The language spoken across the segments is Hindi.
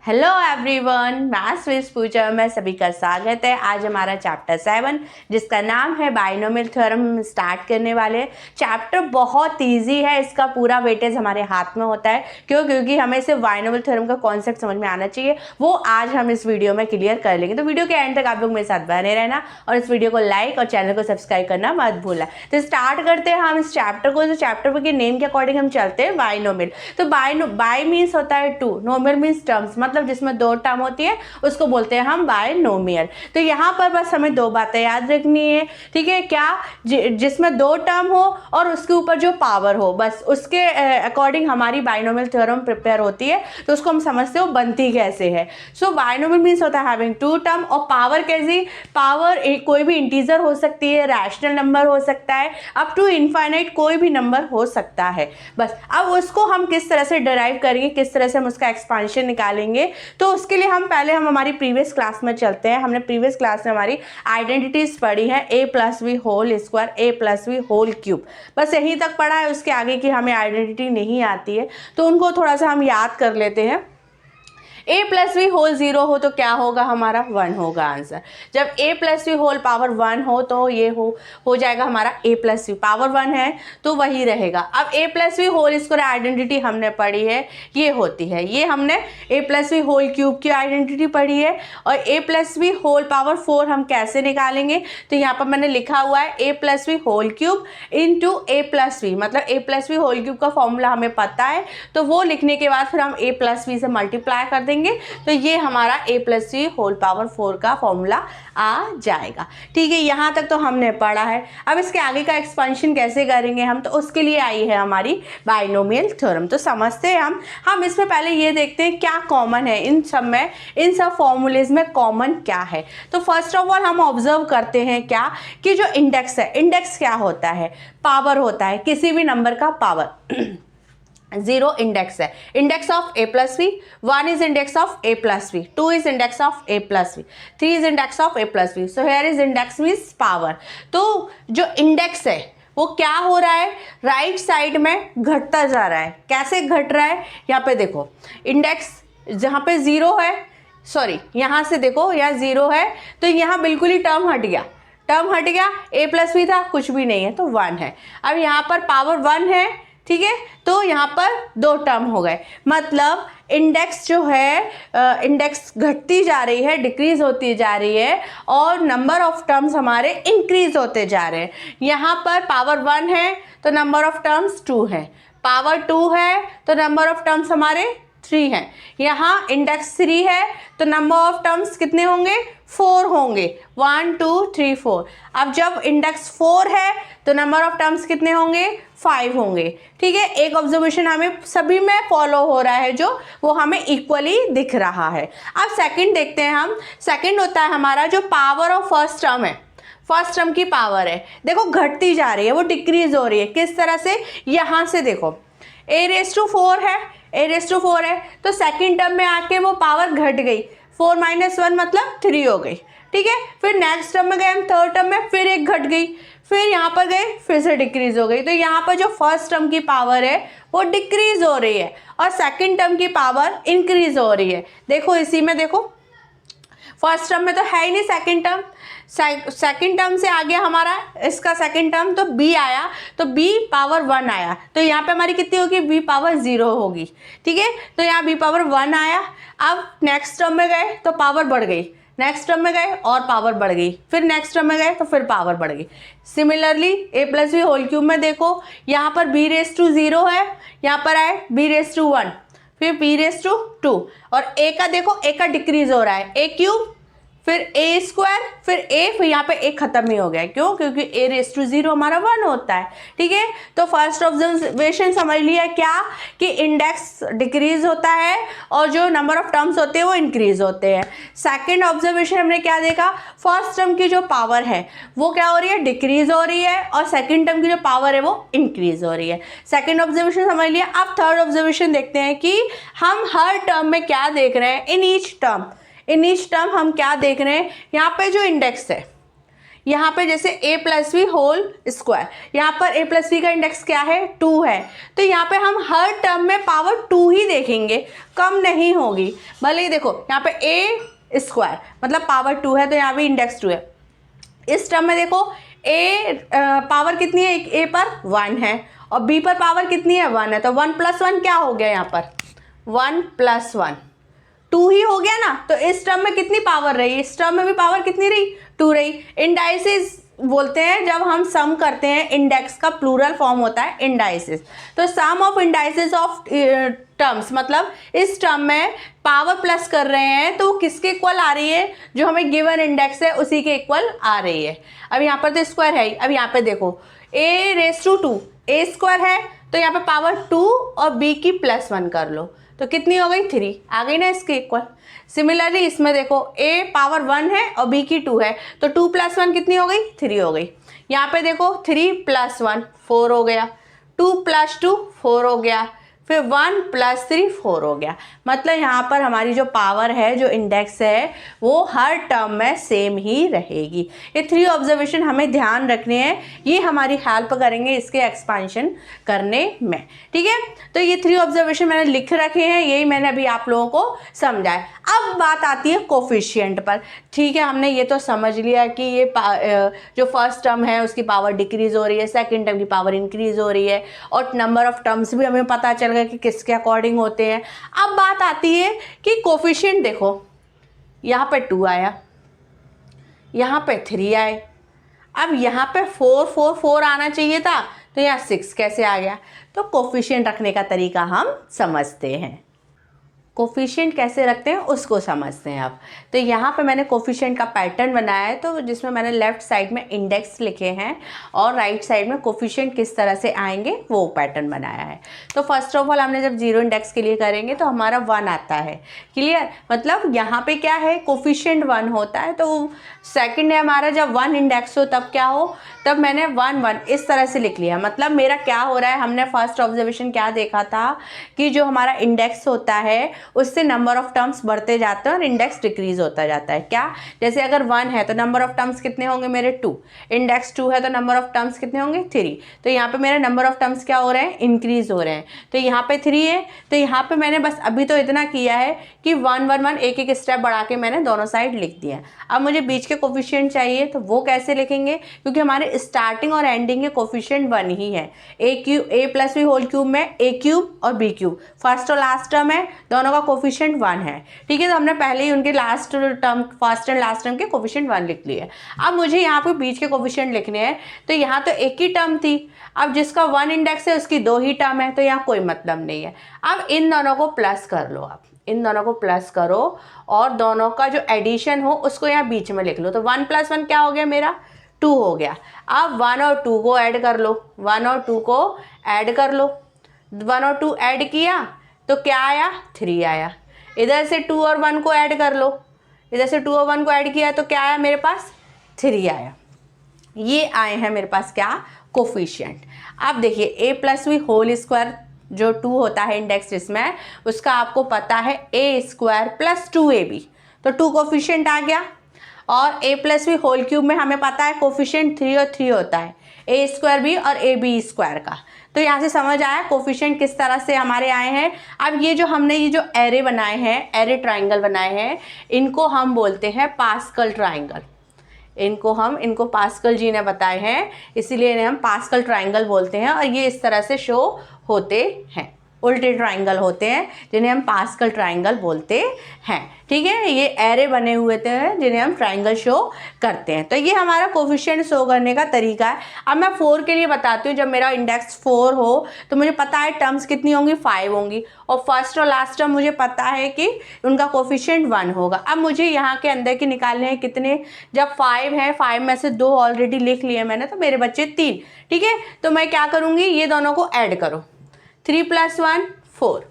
हेलो एवरीवन, मैथ्स विद पूजा में सभी का स्वागत है। आज हमारा चैप्टर 7 जिसका नाम है बाइनोमियल थ्योरम स्टार्ट करने वाले। चैप्टर बहुत इजी है, इसका पूरा वेटेज हमारे हाथ में होता है। क्योंकि हमें सिर्फ बाइनोमियल थ्योरम का कॉन्सेप्ट समझ में आना चाहिए, वो आज हम इस वीडियो में क्लियर कर लेंगे। तो वीडियो के एंड तक आप लोग मेरे साथ बने रहना और इस वीडियो को लाइक और चैनल को सब्सक्राइब करना मत भूलना। तो स्टार्ट करते हैं हम इस चैप्टर को। जो चैप्टर के नेम के अकॉर्डिंग हम चलते हैं, बाइनोमियल। तो बाई मीन्स होता है टू, नोमियल मीन्स टर्म्स, मतलब जिसमें दो टर्म होती है उसको बोलते हैं हम बाइनोमियल। तो यहाँ पर बस हमें दो बातें याद रखनी है, ठीक है। क्या? जिसमें दो टर्म हो और उसके ऊपर जो पावर हो, बस उसके अकॉर्डिंग हमारी बाइनोमियल थ्योरम प्रिपेयर होती है। तो उसको हम समझते हो बनती कैसे है। सो बाइनोमियल मीन्स होता है हैविंग टू टर्म। और पावर कैसी? पावर कोई भी इंटीजर हो सकती है, रैशनल नंबर हो सकता है, अप टू इनफाइनाइट कोई भी नंबर हो सकता है। बस अब उसको हम किस तरह से डिराइव करेंगे, किस तरह से हम उसका एक्सपांशन निकालेंगे, तो उसके लिए हम पहले हमारी प्रीवियस क्लास में चलते हैं। हमने प्रीवियस क्लास में हमारी आइडेंटिटीज पढ़ी है, a plus we whole square, a plus we whole cube, बस यहीं तक पढ़ा है। उसके आगे की हमें आइडेंटिटी नहीं आती है, तो उनको थोड़ा सा हम याद कर लेते हैं। a प्लस वी होल 0 हो तो क्या होगा? हमारा 1 होगा आंसर। जब a plus we whole power 1 हो तो ये हो जाएगा हमारा a प्लस वी, पावर 1 है तो वही रहेगा। अब a plus we whole square identity हमने पढ़ी है, ये होती है, ये हमने a plus we whole cube की आइडेंटिटी पढ़ी है। और a plus we whole power 4 हम कैसे निकालेंगे? तो यहाँ पर मैंने लिखा हुआ है a plus we whole cube into a plus B, मतलब a plus we whole cube का फॉर्मूला हमें पता है, तो वो लिखने के बाद फिर हम a प्लस वी से मल्टीप्लाई कर देंगे, तो ये हमारा a plus we whole power 4 का फॉर्मूला आ जाएगा। ठीक है, यहाँ तक तो हमने पढ़ा है। अब इसके आगे का एक्सपेंशन कैसे करेंगे हम, तो उसके लिए आई है हमारी बाइनोमियल थ्योरम। तो समझते हैं हम इसमें पहले ये देखते हैं क्या कॉमन है इन सब में, इन सब फॉर्मूलेज में कॉमन क्या है। तो फर्स्ट ऑफ ऑल हम ऑब्जर्व करते हैं क्या कि जो इंडेक्स है, इंडेक्स क्या होता है? पावर होता है, किसी भी नंबर का पावर। 0 इंडेक्स है, index of a plus B, 1 is index of a plus B, 2 is index of a plus B, 3 is index of a plus B. So here is index means power. तो जो इंडेक्स है वो क्या हो रहा है? राइट साइड में घटता जा रहा है। कैसे घट रहा है? यहाँ पे देखो, इंडेक्स जहाँ पे 0 है, सॉरी यहाँ से देखो, यहाँ 0 है तो यहाँ बिल्कुल ही टर्म हट गया, टर्म हट गया। a प्लस वी था, कुछ भी नहीं है तो 1 है। अब यहाँ पर पावर 1 है, ठीक है, तो यहाँ पर दो टर्म हो गए, मतलब इंडेक्स जो है, इंडेक्स घटती जा रही है, डिक्रीज होती जा रही है, और नंबर ऑफ टर्म्स हमारे इंक्रीज होते जा रहे हैं। यहाँ पर पावर 1 है तो नंबर ऑफ टर्म्स 2 है, पावर 2 है तो नंबर ऑफ टर्म्स हमारे 3 हैं। यहाँ इंडेक्स 3 है तो नंबर ऑफ टर्म्स कितने होंगे? 4 होंगे, 1 2 3 4। अब जब इंडेक्स 4 है तो नंबर ऑफ टर्म्स कितने होंगे? 5 होंगे। ठीक है, एक ऑब्जर्वेशन हमें सभी में फॉलो हो रहा है, जो वो हमें इक्वली दिख रहा है। अब सेकंड देखते हैं हम। सेकंड होता है हमारा जो पावर ऑफ फर्स्ट टर्म है, फर्स्ट टर्म की पावर है, देखो घटती जा रही है, वो डिक्रीज हो रही है। किस तरह से? यहाँ से देखो, a रेस टू 4 है, a रेस टू 4 है तो सेकंड टर्म में आके वो पावर घट गई, 4 माइनस 1 मतलब 3 हो गई। ठीक है, फिर नेक्स्ट टर्म में गए हम, थर्ड टर्म में फिर एक घट गई, फिर यहाँ पर गए फिर से डिक्रीज हो गई। तो यहाँ पर जो फर्स्ट टर्म की पावर है वो डिक्रीज हो रही है और सेकंड टर्म की पावर इंक्रीज हो रही है। देखो इसी में देखो, फर्स्ट टर्म में तो है ही नहीं सेकंड टर्म, सेकंड टर्म से आ गया हमारा इसका सेकंड टर्म, तो b आया, तो b पावर 1 आया, तो यहाँ पे हमारी कितनी होगी? b पावर 0 होगी। ठीक है, तो यहाँ b पावर 1 आया। अब नेक्स्ट टर्म में गए तो पावर बढ़ गई, नेक्स्ट टर्म में गए और पावर बढ़ गई, फिर नेक्स्ट टर्म में गए तो फिर पावर बढ़ गई। Similarly a plus we whole cube में देखो, यहाँ पर b रेस टू 0 है, यहाँ पर आए b रेस टू 1, फिर b रेस टू 2, और a का देखो, a का डिक्रीज हो रहा है, a क्यूब, फिर a स्क्वायर, फिर a, फिर यहाँ पे a खत्म ही हो गया। क्यों? क्योंकि a रेस टू 0 हमारा 1 होता है। ठीक है, तो फर्स्ट ऑब्जर्वेशन समझ लिया क्या कि इंडेक्स डिक्रीज होता है और जो नंबर ऑफ टर्म्स होते हैं वो इंक्रीज होते हैं। सेकंड ऑब्जर्वेशन हमने क्या देखा? फर्स्ट टर्म की जो पावर है वो क्या हो रही है? डिक्रीज हो रही है, और सेकंड टर्म की जो पावर है वो इंक्रीज हो रही है। सेकंड ऑब्जर्वेशन समझ लिया। अब थर्ड ऑब्जर्वेशन देखते हैं कि हम हर टर्म में क्या देख रहे हैं। इन ईच टर्म हम क्या देख रहे हैं? यहाँ पे जो इंडेक्स है, यहाँ पे जैसे a plus we whole square, यहाँ पर a प्लस वी का इंडेक्स क्या है 2 है, तो यहाँ पे हम हर टर्म में पावर 2 ही देखेंगे, कम नहीं होगी। भले ही देखो यहाँ पे a स्क्वायर मतलब पावर 2 है तो यहाँ पे इंडेक्स 2 है। इस टर्म में देखो a पावर कितनी है, a पर 1 है और b पर पावर कितनी है 1 है, तो 1 प्लस 1 क्या हो गया, यहाँ पर 1 प्लस 1 2 ही हो गया ना। तो इस टर्म में कितनी पावर रही, इस टर्म में भी पावर कितनी रही 2 रही। इंडाइसिस बोलते हैं जब हम सम करते हैं, इंडेक्स का प्लूरल फॉर्म होता है इंडाइसिस। तो सम ऑफ इंडाइसिस ऑफ टर्म्स मतलब इस टर्म में पावर प्लस कर रहे हैं तो वो किसके इक्वल आ रही है, जो हमें गिवन इंडेक्स है उसी के इक्वल आ रही है। अब यहाँ पर तो स्क्वायर है ही, अब यहाँ पे देखो a raise to 2 a square है तो यहाँ पे पावर 2 और b की प्लस 1 कर लो तो कितनी हो गई 3, आ गई ना इसके इक्वल। सिमिलरली इसमें देखो a पावर 1 है और b की 2 है तो 2 प्लस 1 कितनी हो गई 3 हो गई। यहाँ पे देखो 3 प्लस 1 4 हो गया, 2 प्लस 2 4 हो गया, फिर 1 प्लस 3 4 हो गया। मतलब यहाँ पर हमारी जो पावर है, जो इंडेक्स है, वो हर टर्म में सेम ही रहेगी। ये 3 ऑब्जर्वेशन हमें ध्यान रखने हैं, ये हमारी हेल्प करेंगे इसके एक्सपेंशन करने में। ठीक है, तो ये 3 ऑब्जर्वेशन मैंने लिख रखे हैं, यही मैंने अभी आप लोगों को समझाया। अब बात आती है कोफिशिएंट पर। ठीक है, हमने ये तो समझ लिया कि ये जो फर्स्ट टर्म है उसकी पावर डिक्रीज हो रही है, सेकंड टर्म की पावर इंक्रीज हो रही है और नंबर ऑफ टर्म्स भी हमें पता चल गया कि किसके अकॉर्डिंग होते हैं। अब बात आती है कि कोफिशिएंट देखो, यहाँ पे 2 आया, यहाँ पे 3 आए, अब यहाँ पे 4 4 4 आना चाहिए था तो यहाँ 6 कैसे आ गया। तो कोफिशिएंट रखने का तरीका हम समझते हैं, कोफिशिएंट कैसे रखते हैं उसको समझते हैं अब। तो यहाँ पे मैंने कोफिशिएंट का पैटर्न बनाया है, तो जिसमें मैंने लेफ़्ट साइड में इंडेक्स लिखे हैं और राइट साइड में कोफिशिएंट किस तरह से आएंगे वो पैटर्न बनाया है। तो फर्स्ट ऑफ ऑल हमने जब 0 इंडेक्स के लिए करेंगे तो हमारा 1 आता है, क्लियर। मतलब यहाँ पे क्या है, कोफिशिएंट 1 होता है, तो सेकंड है हमारा जब 1 इंडेक्स हो तब क्या हो, तब मैंने 1 1 इस तरह से लिख लिया। मतलब मेरा क्या हो रहा है, हमने फर्स्ट ऑब्जर्वेशन क्या देखा था कि जो हमारा इंडेक्स होता है उससे नंबर ऑफ टर्म्स बढ़ते जाते हैं और इंडेक्स डिक्रीज होता जाता है। क्या, जैसे अगर 1 है तो नंबर ऑफ टर्म्स कितने होंगे मेरे 2, इंडेक्स 2 है तो नंबर ऑफ टर्म्स कितने होंगे 3, तो यहाँ पे मेरे नंबर ऑफ टर्म्स क्या हो रहे हैं, इंक्रीज हो रहे हैं। तो यहाँ पे 3 है तो यहाँ पे मैंने बस अभी तो इतना किया है कि 1 1 1 एक एक स्टेप बढ़ा के मैंने दोनों साइड लिख दिया। अब मुझे बीच के कोफिशिएंट चाहिए तो वो कैसे लिखेंगे, क्योंकि हमारे स्टार्टिंग और एंडिंग के कोफिशिएंट 1 ही है। a plus b whole cube में a क्यूब और b क्यूब फर्स्ट और लास्ट टर्म है, दोनों का कोफिशिएंट 1 है। ठीक है, तो हमने पहले ही उनके last term, first and last term के कोफिशिएंट 1 लिख लिए। अब मुझे यहाँ पे बीच के कोफिशिएंट लिखने हैं, तो यहाँ तो एक ही टर्म थी, अब जिसका 1 इंडेक्स है उसकी 2 ही टर्म है तो यहाँ कोई मतलब नहीं है। अब इन दोनों को प्लस कर लो, आप इन दोनों को प्लस करो और दोनों का जो एडिशन हो उसको यहाँ बीच में लिख लो। तो 1 प्लस 1 क्या हो गया मेरा 2 हो गया। अब 1 और 2 को ऐड कर लो, 1 और 2 को ऐड कर लो, 1 और 2 ऐड किया तो क्या आया 3 आया। इधर से 2 और 1 को ऐड कर लो, इधर से 2 और 1 को ऐड किया तो क्या आया मेरे पास 3 आया। ये आए हैं मेरे पास क्या कोफिशिएंट। अब देखिए a plus we whole square जो 2 होता है इंडेक्स जिसमें, उसका आपको पता है a स्क्वायर प्लस 2ab, तो 2 कोफिशिएंट आ गया। और a plus we whole cube में हमें पता है कोफिशिएंट 3 और 3 होता है, a स्क्वायर b और ab स्क्वायर का। तो यहाँ से समझ आया कोफिशिएंट किस तरह से हमारे आए हैं। अब ये जो हमने ये जो एरे बनाए हैं, एरे ट्राइंगल बनाए हैं, इनको हम बोलते हैं पास्कल ट्राइंगल। इनको पास्कल जी ने बताए हैं, इसीलिए इन्हें हम पास्कल ट्राइंगल बोलते हैं। और ये इस तरह से शो होते हैं, उल्टे ट्राइंगल होते हैं जिन्हें हम पास्कल ट्राइंगल बोलते हैं। ठीक है, ये एरे बने हुए थे जिन्हें हम ट्राइंगल शो करते हैं। तो ये हमारा कोफिशिएंट शो करने का तरीका है। अब मैं 4 के लिए बताती हूँ। जब मेरा इंडेक्स 4 हो तो मुझे पता है टर्म्स कितनी होंगी 5 होंगी, और फर्स्ट और लास्ट टर्म मुझे पता है कि उनका कोफिशिएंट 1 होगा। अब मुझे यहाँ के अंदर के निकालने हैं कितने, जब 5 है 5 में से 2 ऑलरेडी लिख लिए मैंने, तो मेरे बच्चे 3। ठीक है, तो मैं क्या करूँगी, ये दोनों को ऐड करो, 3 + 1 4।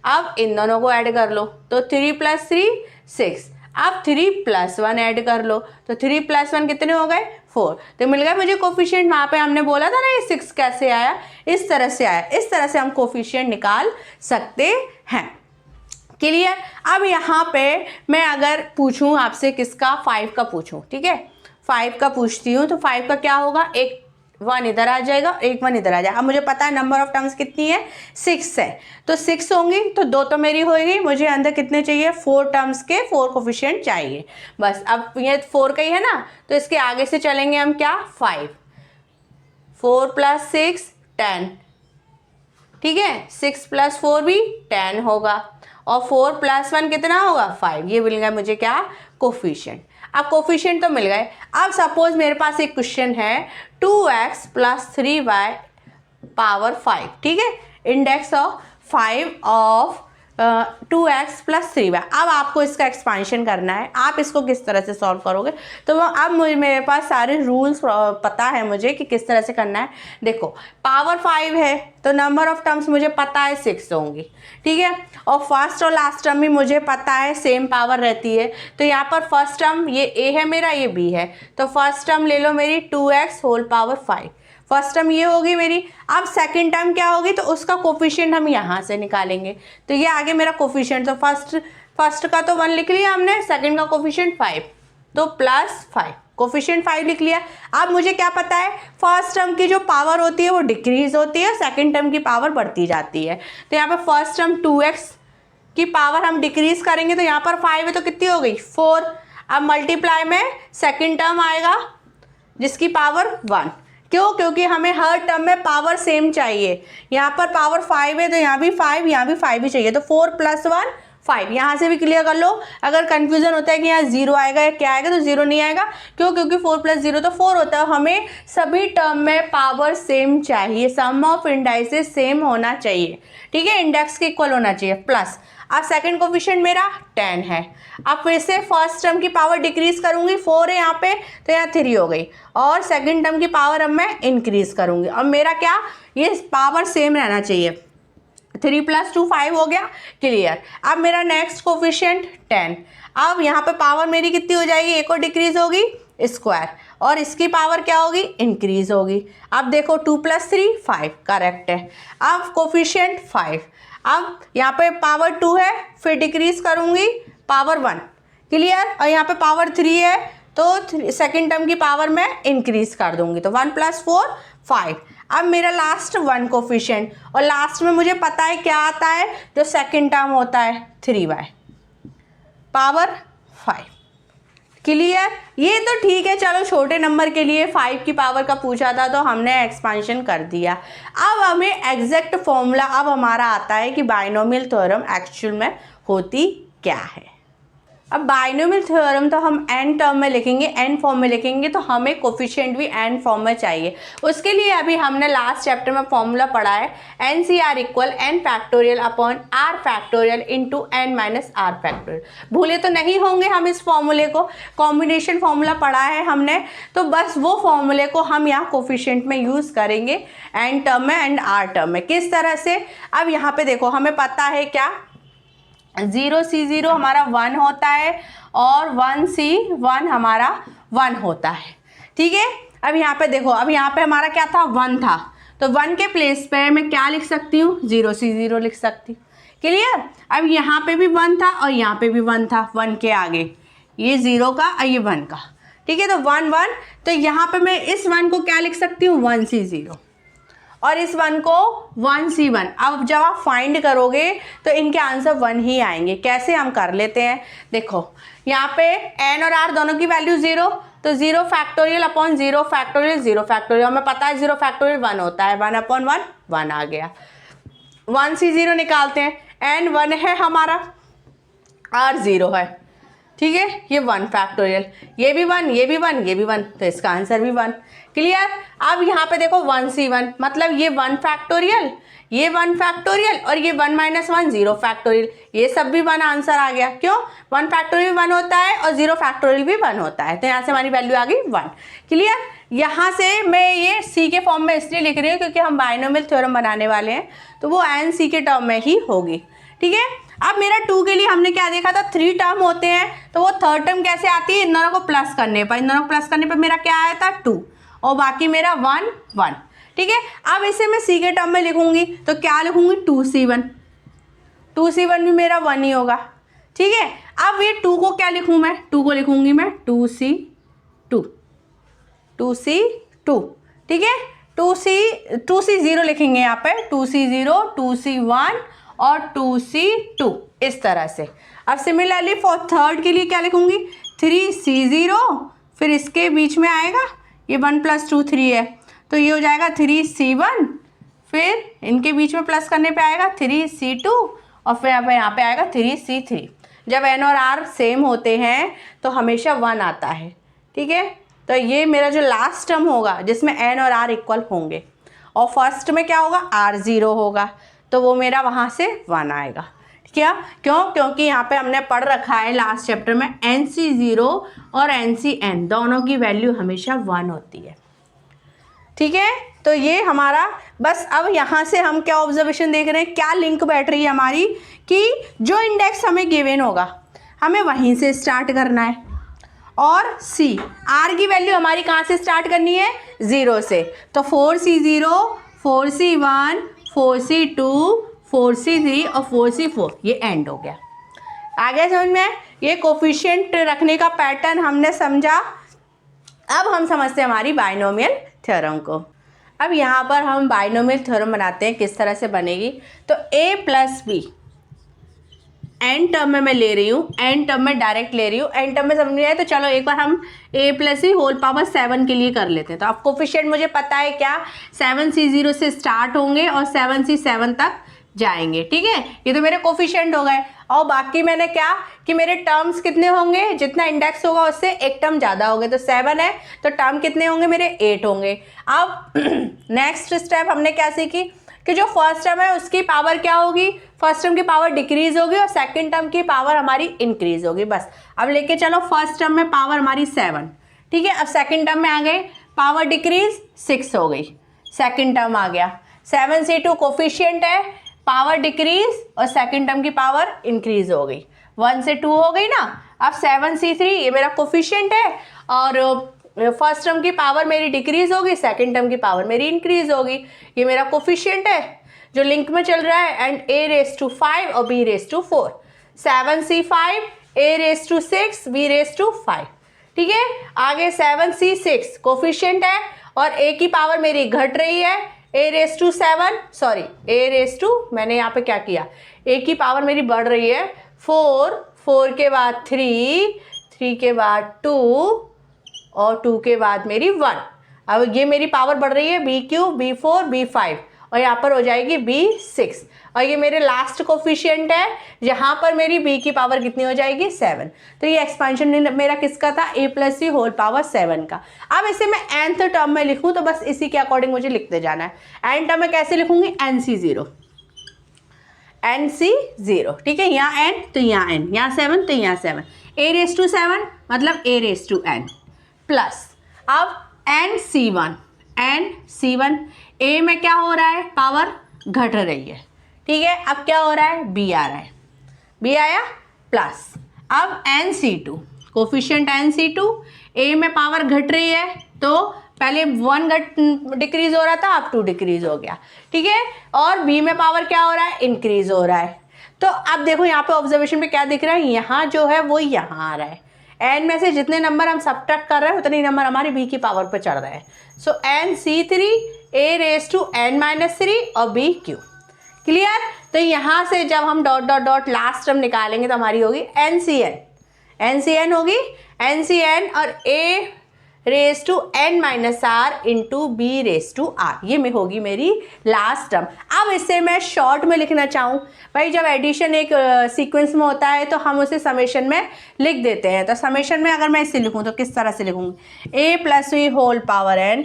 अब इन दोनों को ऐड कर लो तो 3 + 3 6। अब 3 + 1 ऐड कर लो तो 3 + 1 कितने हो गए 4। तो मिल गया मुझे कोफिशिएंट। वहाँ पे हमने बोला था ना ये 6 कैसे आया, इस तरह से आया। इस तरह से हम कोफिशिएंट निकाल सकते हैं। क्लियर। अब यहाँ पे मैं अगर पूछूं आपसे किसका 5 का पूछूं, ठीक है 5 का पूछती हूँ तो 5 का क्या होगा, एक 1 इधर आ जाएगा, एक 1 इधर आ जाएगा। अब मुझे पता है नंबर ऑफ टर्म्स कितनी है, 6 है, तो 6 होंगी तो 2 तो मेरी होगी, मुझे अंदर कितने चाहिए, 4 टर्म्स के 4 कोफिशिएंट चाहिए बस। अब ये 4 का ही है ना, तो इसके आगे से चलेंगे हम क्या, 5, 4 + 6 10, ठीक है, 6 + 4 भी 10 होगा, और 4 + 1 कितना होगा, 5। ये मिल गया मुझे क्या, कोफिशिएंट। अब कोफिशिएंट तो मिल गए। अब सपोज मेरे पास एक क्वेश्चन है 2x + 3y पावर 5, ठीक है, index of 5 of 2x + 3y। अब आपको इसका एक्सपांशन करना है, आप इसको किस तरह से सॉल्व करोगे, तो अब मेरे पास सारे रूल्स पता है मुझे कि किस तरह से करना है। देखो पावर 5 है तो नंबर ऑफ टर्म्स मुझे पता है 6 होंगी, ठीक है, और फर्स्ट और लास्ट टर्म भी मुझे पता है सेम पावर रहती है। तो यहाँ पर फर्स्ट टर्म ये a है मेरा, ये b है, तो फर्स्ट टर्म ले लो मेरी 2x whole power 5, first term ये होगी मेरी। अब सेकंड टर्म क्या होगी, तो उसका कोफिशिएंट हम यहाँ से निकालेंगे, तो ये आगे मेरा कोफिशिएंट, तो फर्स्ट का तो 1 लिख लिया हमने, सेकंड का कोफिशिएंट 5, तो +5, कोफिशिएंट 5 लिख लिया। अब मुझे क्या पता है, फर्स्ट टर्म की जो पावर होती है वो डिक्रीज होती है, सेकंड टर्म की पावर बढ़ती जाती है। तो यहाँ पे फर्स्ट टर्म 2x की पावर हम डिक्रीज करेंगे, तो यहाँ पर 5 है तो कितनी हो गई, 4। अब मल्टीप्लाई में सेकंड टर्म आएगा जिसकी पावर 1, क्यों, क्योंकि हमें हर टर्म में पावर सेम चाहिए। यहाँ पर पावर 5 है तो यहाँ भी 5, यहाँ भी 5 ही चाहिए, तो 4 + 1 5। यहाँ से भी क्लियर कर लो, अगर कंफ्यूजन होता है कि यहाँ 0 आएगा या क्या आएगा, तो 0 नहीं आएगा, क्यों, क्योंकि 4 + 0 तो 4 होता है। हमें सभी टर्म में पावर सेम चाहिए, सम ऑफ इंडाइसेस सेम होना चाहिए, ठीक है, इंडेक्स के इक्वल होना चाहिए, प्लस। अब सेकंड कोफिशिएंट मेरा 10 है। अब फिर से फर्स्ट टर्म की पावर डिक्रीज करूंगी, 4 है यहाँ पे तो यहाँ 3 हो गई, और सेकंड टर्म की पावर अब मैं इंक्रीज करूंगी। अब मेरा क्या, ये पावर सेम रहना चाहिए, 3 + 2 5 हो गया, क्लियर। अब मेरा नेक्स्ट कोफिशिएंट 10। अब यहाँ पे पावर मेरी कितनी हो जाएगी, एक और डिक्रीज होगी, स्क्वायर, और इसकी पावर क्या होगी, इंक्रीज होगी। अब देखो 2 + 3 5 करेक्ट है। अब कोफिशिएंट 5, अब यहाँ पे पावर 2 है, फिर डिक्रीज करूँगी पावर 1, क्लियर, और यहाँ पे पावर 3 है तो सेकंड टर्म की पावर मैं इंक्रीज कर दूंगी, तो 1 + 4 5। अब मेरा लास्ट 1 कोफिशिएंट, और लास्ट में मुझे पता है क्या आता है, जो सेकंड टर्म होता है 3y पावर 5, क्लियर। ये तो ठीक है, चलो छोटे नंबर के लिए 5 की पावर का पूछा था तो हमने एक्सपांशन कर दिया। अब हमें एग्जैक्ट फॉर्मूला अब हमारा आता है कि बाइनोमियल थ्योरम एक्चुअल में होती क्या है। अब बाइनोमियल थ्योरम तो हम n टर्म में लिखेंगे, n फॉर्म में लिखेंगे, तो हमें कोफिशिएंट भी n फॉर्म में चाहिए। उसके लिए अभी हमने लास्ट चैप्टर में फॉर्मूला पढ़ा है NCR = n factorial upon r factorial into n minus r factorial. भूले तो नहीं होंगे हम इस फॉर्मूले को, कॉम्बिनेशन फॉर्मूला पढ़ा है हमने, तो बस वो फॉर्मूले को हम यहाँ कोफिशिएंट में यूज़ करेंगे n टर्म में एंड r टर्म में। किस तरह से, अब यहाँ पे देखो हमें पता है क्या, 0C0 हमारा 1 होता है और 1C1 हमारा 1 होता है, ठीक है। अब यहाँ पे देखो, अब यहाँ पे हमारा क्या था, 1 था, तो 1 के प्लेस पे मैं क्या लिख सकती हूँ, 0C0 लिख सकती हूँ, क्लियर। अब यहाँ पे भी 1 था और यहाँ पे भी 1 था, 1 के आगे ये 0 का और ये 1 का, ठीक है, तो 1 1, तो यहाँ पे मैं इस 1 को क्या लिख सकती हूँ, 1C0, और इस 1 को 1C1। अब जब आप फाइंड करोगे तो इनके आंसर 1 ही आएंगे। कैसे, हम कर लेते हैं, देखो यहाँ पे n और r दोनों की वैल्यू 0, तो 0 फैक्टोरियल अपॉन 0 फैक्टोरियल 0 फैक्टोरियल, हमें पता है 0 फैक्टोरियल 1 होता है, 1 अपॉन 1 1 आ गया। 1C0 निकालते हैं, n 1 है हमारा, r 0 है, ठीक है, ये 1 फैक्टोरियल, ये भी 1, ये भी 1, ये भी 1, तो इसका आंसर भी 1, क्लियर। अब यहाँ पे देखो 1C1 मतलब ये 1 फैक्टोरियल, ये 1 फैक्टोरियल, और ये 1 - 1 0 फैक्टोरियल, ये सब भी 1 आंसर आ गया। क्यों, 1 फैक्टोरियल 1 होता है और 0 फैक्टोरियल भी 1 होता है, तो यहाँ से हमारी वैल्यू आ गई 1, क्लियर। यहाँ से मैं ये C के फॉर्म में इसलिए लिख रही हूँ क्योंकि हम बाइनोमियल थ्योरम बनाने वाले हैं, तो वो NC के टर्म में ही होगी, ठीक है। अब मेरा 2 के लिए हमने क्या देखा था, 3 टर्म होते हैं, तो वो थर्ड टर्म कैसे आती है, इन दोनों को प्लस करने पर, इन दोनों को प्लस करने पर मेरा क्या आया था 2, और बाकी मेरा 1 1, ठीक है। अब इसे मैं C के टर्म में लिखूंगी तो क्या लिखूंगी, 2C1, 2C1 भी मेरा 1 ही होगा, ठीक है। अब ये 2 को क्या लिखूं मैं, 2 को लिखूंगी मैं 2C2, 2C2, ठीक है। 2C0 लिखेंगे यहाँ पे, 2C0, 2C1 और 2C2 इस तरह से। अब सिमिलरली फॉर थर्ड के लिए क्या लिखूंगी, 3C0, फिर इसके बीच में आएगा ये 1 + 2 3 है, तो ये हो जाएगा 3C1, फिर इनके बीच में प्लस करने पे आएगा 3C2 और फिर यहाँ पे आएगा 3C3। जब n और r सेम होते हैं तो हमेशा 1 आता है, ठीक है। तो ये मेरा जो लास्ट टर्म होगा जिसमें n और r इक्वल होंगे, और फर्स्ट में क्या होगा, r 0 होगा, तो वो मेरा वहाँ से 1 आएगा। क्या, क्योंकि यहाँ पे हमने पढ़ रखा है लास्ट चैप्टर में NC0 और NCN दोनों की वैल्यू हमेशा 1 होती है, ठीक है। तो ये हमारा बस, अब यहाँ से हम क्या ऑब्जर्वेशन देख रहे हैं, क्या लिंक बैठ रही है हमारी, कि जो इंडेक्स हमें गिवन होगा हमें वहीं से स्टार्ट करना है, और C R की वैल्यू हमारी कहाँ से स्टार्ट करनी है, 0 से। तो 4C0, 4C1, 4C2, 4C3 और 4C4 ये एंड हो गया। आगे समझ में, ये कोफिशिएंट रखने का पैटर्न हमने समझा। अब हम समझते हैं हमारी बाइनोमियल थ्योरम को। अब यहाँ पर हम बाइनोमियल थ्योरम बनाते हैं, किस तरह से बनेगी। तो a + b एन टर्म में मैं ले रही हूँ, एन टर्म में डायरेक्ट ले रही हूँ, एन टर्म में समझ नहीं आए तो चलो एक बार हम a + c होल पावर 7 के लिए कर लेते हैं। तो अब कोफिशिएंट मुझे पता है क्या, 7C0 से स्टार्ट होंगे और 7C7 तक जाएंगे, ठीक है। ये तो मेरे कोफिशिएंट हो गए। और बाकी मैंने क्या कि मेरे टर्म्स कितने होंगे, जितना इंडेक्स होगा उससे एक टर्म ज़्यादा होंगे, तो 7 है तो टर्म कितने होंगे मेरे, 8 होंगे। अब नेक्स्ट स्टेप हमने क्या सीखी कि जो फर्स्ट टर्म है उसकी पावर क्या होगी, फर्स्ट टर्म की पावर डिक्रीज होगी और सेकंड टर्म की पावर हमारी इंक्रीज होगी। बस अब लेके चलो, फर्स्ट टर्म में पावर हमारी 7, ठीक है। अब सेकंड टर्म में आ गए, पावर डिक्रीज 6 हो गई, सेकंड टर्म आ गया। 7C2 कोफिशिएंट है, पावर डिक्रीज और सेकंड टर्म की पावर इंक्रीज हो गई, 1 से 2 हो गई ना। अब 7C3 ये मेरा कोफिशिएंट है और फर्स्ट टर्म की पावर मेरी डिक्रीज होगी, सेकंड टर्म की पावर मेरी इंक्रीज होगी। ये मेरा कोफिशिएंट है जो लिंक में चल रहा है, एंड a⁵ और b⁴। 7C5, a⁶, b⁵, ठीक है। आगे 7C6 कोफिशिएंट है और a की पावर मेरी घट रही है, मैंने यहाँ पे क्या किया, a की पावर मेरी बढ़ रही है, 4 के बाद 3 के बाद 2 और 2 के बाद मेरी 1। अब ये मेरी पावर बढ़ रही है b³ b4 b5 और यहाँ पर हो जाएगी b6, और ये मेरे लास्ट कोफिशिएंट है जहाँ पर मेरी b की पावर कितनी हो जाएगी, 7। तो ये एक्सपेंशन मेरा किसका था, a + c होल पावर 7 का। अब इसे मैं nth टर्म में लिखूँ तो बस इसी के अकॉर्डिंग मुझे लिखते जाना है। n टर्म में कैसे लिखूंगी, NC0, ठीक है। यहाँ n तो यहाँ n, यहाँ 7 तो यहाँ 7, a⁵7 मतलब a⁴n प्लस अब NC1 a में क्या हो रहा है, पावर घट रही है, ठीक है। अब क्या हो रहा है, b आ रहा है, b आया प्लस अब NC2 कोफिशिएंट NC2, a में पावर घट रही है तो पहले 1 डिक्रीज हो रहा था, अब 2 डिक्रीज हो गया, ठीक है। और b में पावर क्या हो रहा है, इंक्रीज हो रहा है। तो अब देखो यहाँ पे ऑब्जर्वेशन पे क्या दिख रहा है, यहाँ जो है वो यहाँ आ रहा है, n में से जितने नंबर हम सब्ट्रैक्ट कर रहे हैं उतने नंबर हमारी b की पावर पे चढ़ रहे हैं। सो NC3 a⁻n-3 और b³ क्लियर। तो यहाँ से जब हम dot dot dot last term निकालेंगे तो हमारी होगी NCN होगी, NCN और a⁻n-r इंटू b⁻r, ये में होगी मेरी लास्ट टर्म। अब इसे मैं शॉर्ट में लिखना चाहूँ, भाई जब एडिशन एक सीक्वेंस में होता है तो हम उसे समेशन में लिख देते हैं। तो समेशन में अगर मैं इसे लिखूँ तो किस तरह से लिखूँगी, a + v whole power n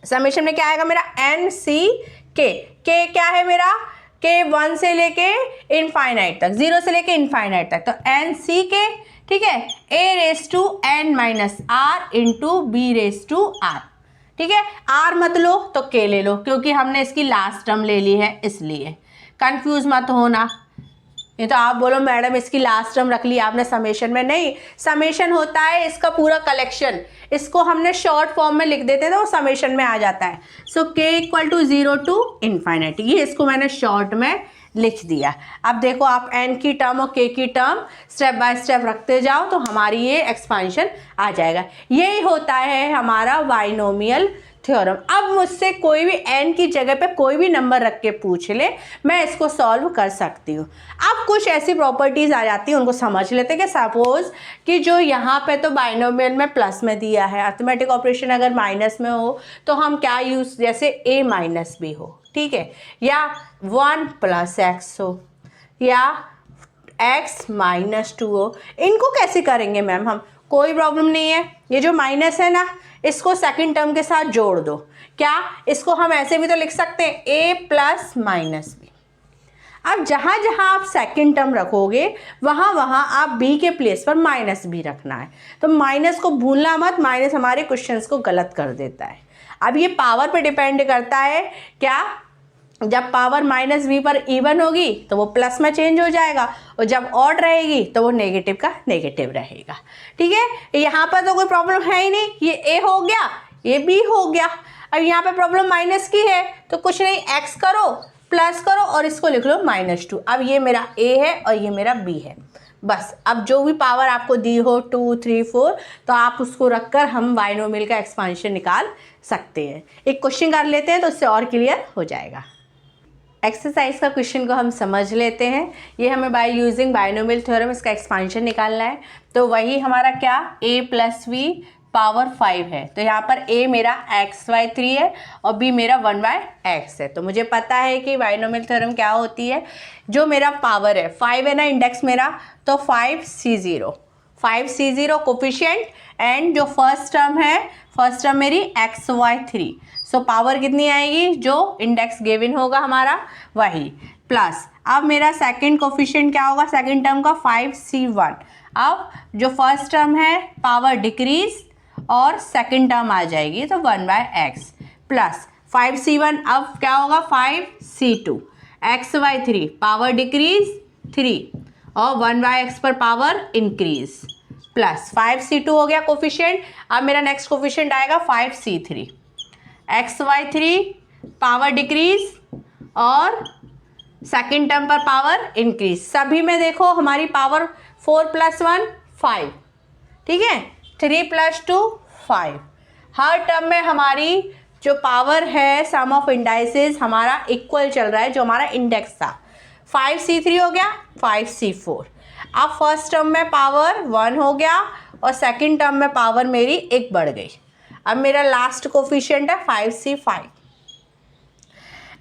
summation में क्या आएगा मेरा, NCK, k क्या है मेरा, k 1 से लेके इनफाइनाइट तक, 0 से लेके इनफाइनाइट तक, तो NCK, ठीक है, a⁻n-r इंटू b⁻r, ठीक है। r मत लो तो k ले लो क्योंकि हमने इसकी लास्ट टर्म ले ली है, इसलिए कंफ्यूज मत होना। ये तो आप बोलो मैडम इसकी लास्ट टर्म रख ली आपने समेशन में, नहीं, समेशन होता है इसका पूरा कलेक्शन, इसको हमने शॉर्ट फॉर्म में लिख देते थे वो समेशन में आ जाता है। सो k = 0 to ∞, ये इसको मैंने शॉर्ट में लिख दिया। अब देखो आप n की टर्म और k की टर्म स्टेप बाय स्टेप रखते जाओ तो हमारी ये एक्सपांशन आ जाएगा। यही होता है हमारा बाइनोमियल थ्योरम। अब मुझसे कोई भी n की जगह पे कोई भी नंबर रख के पूछ ले, मैं इसको सॉल्व कर सकती हूँ। अब कुछ ऐसी प्रॉपर्टीज़ आ जाती हैं, उनको समझ लेते हैं कि सपोज कि जो यहाँ पे तो बाइनोमियल में प्लस में दिया है, अर्थमेटिक ऑपरेशन अगर माइनस में हो तो हम क्या यूज़, जैसे a माइनस b हो, ठीक है, या 1 प्लस x हो, या x माइनस 2 हो। इनको कैसे करेंगे मैम हम? कोई प्रॉब्लम नहीं है, ये जो माइनस है ना इसको सेकंड टर्म के साथ जोड़ दो। क्या, इसको हम ऐसे भी तो लिख सकते हैं a प्लस माइनस बी। अब जहाँ जहाँ आप सेकंड टर्म रखोगे वहाँ वहाँ आप b के प्लेस पर माइनस b रखना है। तो माइनस को भूलना मत, माइनस हमारे क्वेश्चंस को गलत कर देता है। अब ये पावर पे डिपेंड करता है, क्या, जब पावर माइनस b पर इवन होगी तो वो प्लस में चेंज हो जाएगा, और जब ऑड रहेगी तो वो नेगेटिव का नेगेटिव रहेगा। ठीक है, यहाँ पर तो कोई प्रॉब्लम है ही नहीं, ये a हो गया, ये b हो गया। अब यहाँ पे प्रॉब्लम माइनस की है तो कुछ नहीं, x करो प्लस करो और इसको लिख लो -2। अब ये मेरा a है और ये मेरा b है। बस अब जो भी पावर आपको दी हो 2, 3, 4 तो आप उसको रखकर हम बाइनोमियल का एक्सपांशन निकाल सकते हैं। एक क्वेश्चन कर लेते हैं तो उससे और क्लियर हो जाएगा। एक्सरसाइज का क्वेश्चन को हम समझ लेते हैं। ये हमें बाय यूजिंग बाइनोमियल थ्योरम इसका एक्सपांशन निकालना है। तो वही हमारा क्या, a प्लस v पावर 5 है। तो यहाँ पर a मेरा x/3 है और b मेरा 1/x है। तो मुझे पता है कि बाइनोमियल थ्योरम क्या होती है। जो मेरा पावर है 5 है ना इंडेक्स मेरा, तो 5c0 कोफिशिएंट, एंड जो फर्स्ट टर्म है, फर्स्ट टर्म मेरी x/3। सो पावर कितनी आएगी, जो इंडेक्स गिवन होगा हमारा वही, प्लस अब मेरा सेकंड कोफिशिएंट क्या होगा, सेकंड टर्म का 5c1। अब जो फर्स्ट टर्म है पावर डिक्रीज और सेकंड टर्म आ जाएगी तो 1/x, प्लस 5c1 अब क्या होगा 5c2, x/3 पावर डिक्रीज 3 और 1/x पर पावर इंक्रीज, प्लस 5c2 हो गया कोफिशिएंट। अब मेरा नेक्स्ट कोफिशिएंट आएगा 5c3, x/3 पावर डिक्रीज और सेकंड टर्म पर पावर इंक्रीज। सभी में देखो हमारी पावर 4 + 1 5, ठीक है, 3 + 2 5। हर टर्म में हमारी जो पावर है सम ऑफ इंडाइसेस हमारा इक्वल चल रहा है, जो हमारा इंडेक्स था। 5c3 हो गया 5c4। अब फर्स्ट टर्म में पावर 1 हो गया और सेकंड टर्म में पावर मेरी 1 बढ़ गई। अब मेरा लास्ट कोफिशिएंट है 5c5।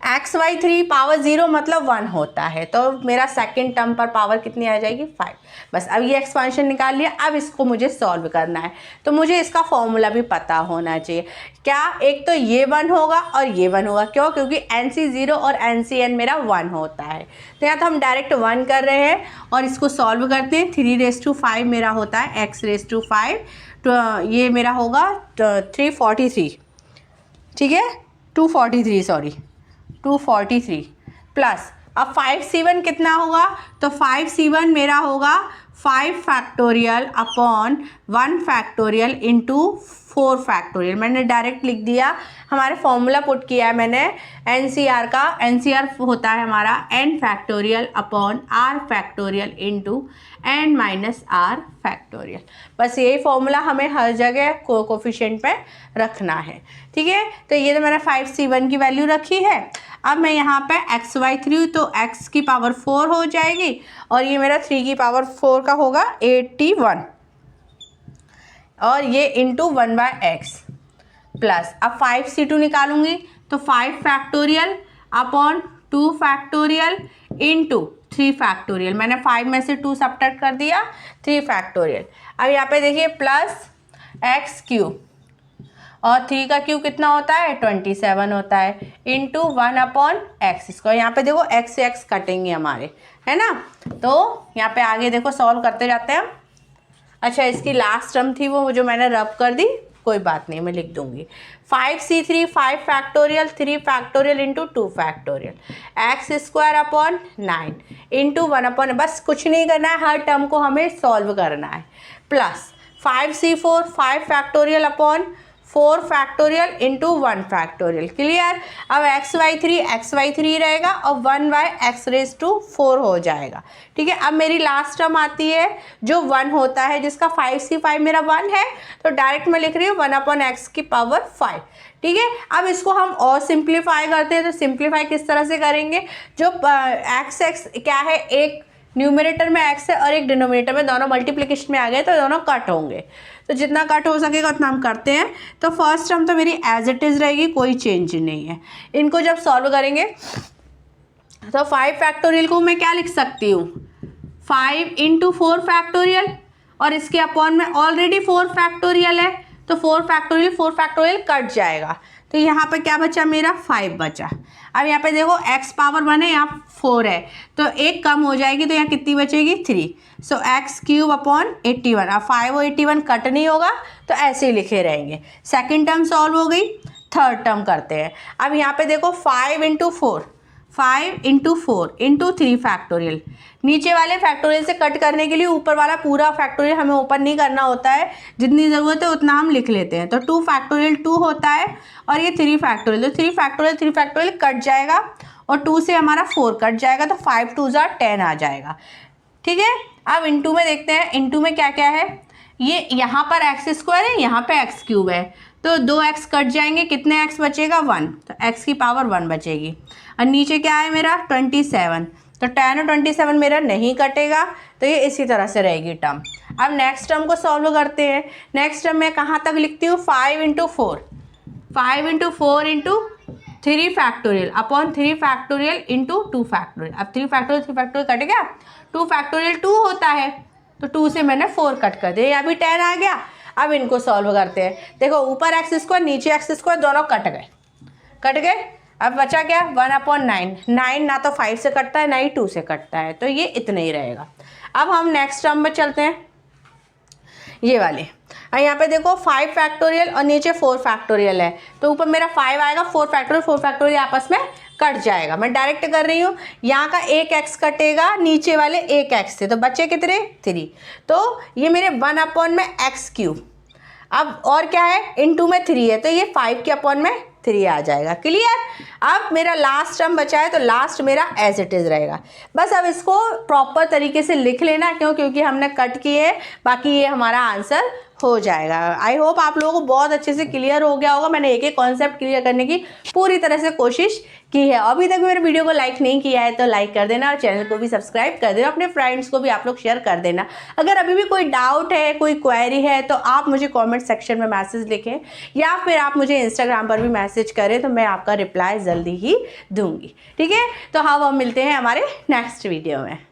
x/3 पावर 0 मतलब 1 होता है, तो मेरा सेकंड टर्म पर पावर कितनी आ जाएगी 5। बस अब ये एक्सपांशन निकाल लिया। अब इसको मुझे सॉल्व करना है, तो मुझे इसका फॉर्मूला भी पता होना चाहिए। क्या, एक तो ये 1 होगा और ये 1 होगा, क्यों, क्योंकि NC0 और NCN मेरा 1 होता है। तो यहाँ तो हम डायरेक्ट 1 कर रहे हैं और इसको सॉल्व करते हैं। 3⁵5 मेरा होता है x⁵5, तो ये मेरा होगा 343, ठीक है, 243 प्लस अब 5c1 कितना होगा, तो 5c1 मेरा होगा 5 factorial upon 1 factorial into 4 factorial. मैंने डायरेक्ट लिख दिया, हमारे फॉर्मूला पुट किया है मैंने NCR का। NCR होता है हमारा n factorial upon r factorial into n minus r factorial. बस यही फॉर्मूला हमें हर जगह कोफिशिएंट पे रखना है, ठीक है। तो ये तो मैंने 5c1 की वैल्यू रखी है। अब मैं यहाँ पे x/3 तो x की पावर 4 हो जाएगी और ये मेरा 3 की पावर 4 का होगा 81 और ये इंटू 1/x, प्लस अब 5c2 निकालूंगी तो 5 factorial upon 2 factorial into 3 factorial. मैंने 5 में से 2 सबट्रैक्ट कर दिया, 3 फैक्टोरियल। अब यहाँ पे देखिए प्लस x³ और 3 का क्यूब कितना होता है 27 होता है, इंटू 1/x। इसको यहाँ पे देखो x से x कटेंगे हमारे, है ना। तो यहाँ पे आगे देखो सॉल्व करते जाते हैं हम। अच्छा, इसकी लास्ट टर्म थी वो जो मैंने रब कर दी, कोई बात नहीं, मैं लिख दूंगी 5c3 5 factorial 3 factorial into 2 factorial, x² upon 9 into 1/, बस कुछ नहीं करना है, हर टर्म को हमें सॉल्व करना है, plus 5c4 5 factorial upon 4 factorial into 1 factorial. Clear. अब x बाई थ्री रहेगा और 1/x⁴ हो जाएगा। ठीक है। अब मेरी लास्ट टर्म आती है जो 1 होता है, जिसका 5c5 मेरा 1 है, तो डायरेक्ट मैं लिख रही हूँ 1/x⁵। ठीक है। अब इसको हम और सिंप्लीफाई करते हैं, तो सिंप्लीफाई किस तरह से करेंगे, जो x क्या है, एक न्यूमरेटर में x है और एक डिनोमिनेटर में, दोनों मल्टीप्लिकेशन में आ गए तो दोनों कट होंगे, तो जितना कट हो सकेगा उतना हम करते हैं। तो फर्स्ट टर्म तो मेरी एज इट इज़ रहेगी, कोई चेंज नहीं है। इनको जब सॉल्व करेंगे तो 5 फैक्टोरियल को मैं क्या लिख सकती हूँ, 5 इंटू 4 फैक्टोरियल, और इसके अपॉन में ऑलरेडी 4 फैक्टोरियल है, तो 4 फैक्टोरियल कट जाएगा, तो यहाँ पे क्या बचा मेरा 5 बचा। अब यहाँ पे देखो x पावर 1 है, यहाँ 4 है, तो एक कम हो जाएगी, तो यहाँ कितनी बचेगी 3। सो x³ / 81। अब 5 और 81 कट नहीं होगा, तो ऐसे ही लिखे रहेंगे। सेकेंड टर्म सॉल्व हो गई। थर्ड टर्म करते हैं। अब यहाँ पे देखो 5 इंटू 4 इंटू 3 फैक्टोरियल। नीचे वाले फैक्टोरियल से कट करने के लिए ऊपर वाला पूरा फैक्टोरियल हमें ओपन नहीं करना होता है, जितनी ज़रूरत है उतना हम लिख लेते हैं। तो 2 फैक्टोरियल 2 होता है, और ये 3 फैक्टोरियल, तो 3 फैक्टोरियल कट जाएगा, और 2 से हमारा 4 कट जाएगा, तो 5 2 10 आ जाएगा। ठीक है। अब इंटू में देखते हैं, इंटू में क्या क्या है, ये यहाँ पर x² है, यहाँ पे x³ है, तो 2x कट जाएंगे, कितने x बचेगा 1, तो x⁴ बचेगी। और नीचे क्या है मेरा 27, तो 10 और 27 मेरा नहीं कटेगा, तो ये इसी तरह से रहेगी टर्म। अब नेक्स्ट टर्म को सॉल्व करते हैं। नेक्स्ट टर्म मैं कहाँ तक लिखती हूँ, 5 into 4 into 3 factorial upon 3 factorial into 2 factorial. अब 3 फैक्टोरियल कट गया, 2 फैक्टोरियल 2 होता है, तो 2 से मैंने 4 कट कर दिया, अभी 10 आ गया। अब इनको सॉल्व करते हैं। देखो ऊपर x² नीचे x² दोनों कट गए। अब बचा क्या 1/9। 9 ना तो 5 से कटता है, ना ही 2 से कटता है, तो ये इतना ही रहेगा। अब हम नेक्स्ट टर्म में चलते हैं, ये वाले। और यहाँ पे देखो 5 फैक्टोरियल और नीचे 4 फैक्टोरियल है, तो ऊपर मेरा 5 आएगा, 4 फैक्टोरियल आपस में कट जाएगा। मैं डायरेक्ट कर रही हूँ, यहाँ का एक x कटेगा, नीचे वाले एक x से, तो बचे कितने 3, तो ये मेरे 1/x³। अब और क्या है, इंटू में 3 है, तो ये 5 के अपॉन में 3 आ जाएगा। क्लियर। अब मेरा लास्ट टर्म बचा है, तो लास्ट मेरा एज इट इज़ रहेगा। बस अब इसको प्रॉपर तरीके से लिख लेना, क्योंकि हमने कट किए हैं, बाकी ये हमारा आंसर हो जाएगा। आई होप आप लोगों को बहुत अच्छे से क्लियर हो गया होगा। मैंने एक एक कॉन्सेप्ट क्लियर करने की पूरी तरह से कोशिश की है। अभी तक मेरे वीडियो को लाइक नहीं किया है तो लाइक कर देना, और चैनल को भी सब्सक्राइब कर देना, अपने फ्रेंड्स को भी आप लोग शेयर कर देना। अगर अभी भी कोई डाउट है, कोई क्वेरी है, तो आप मुझे कॉमेंट सेक्शन में मैसेज लिखें, या फिर आप मुझे इंस्टाग्राम पर भी मैसेज करें, तो मैं आपका रिप्लाई जल्दी ही दूंगी। ठीक है। तो हाँ, हम मिलते हैं हमारे नेक्स्ट वीडियो में।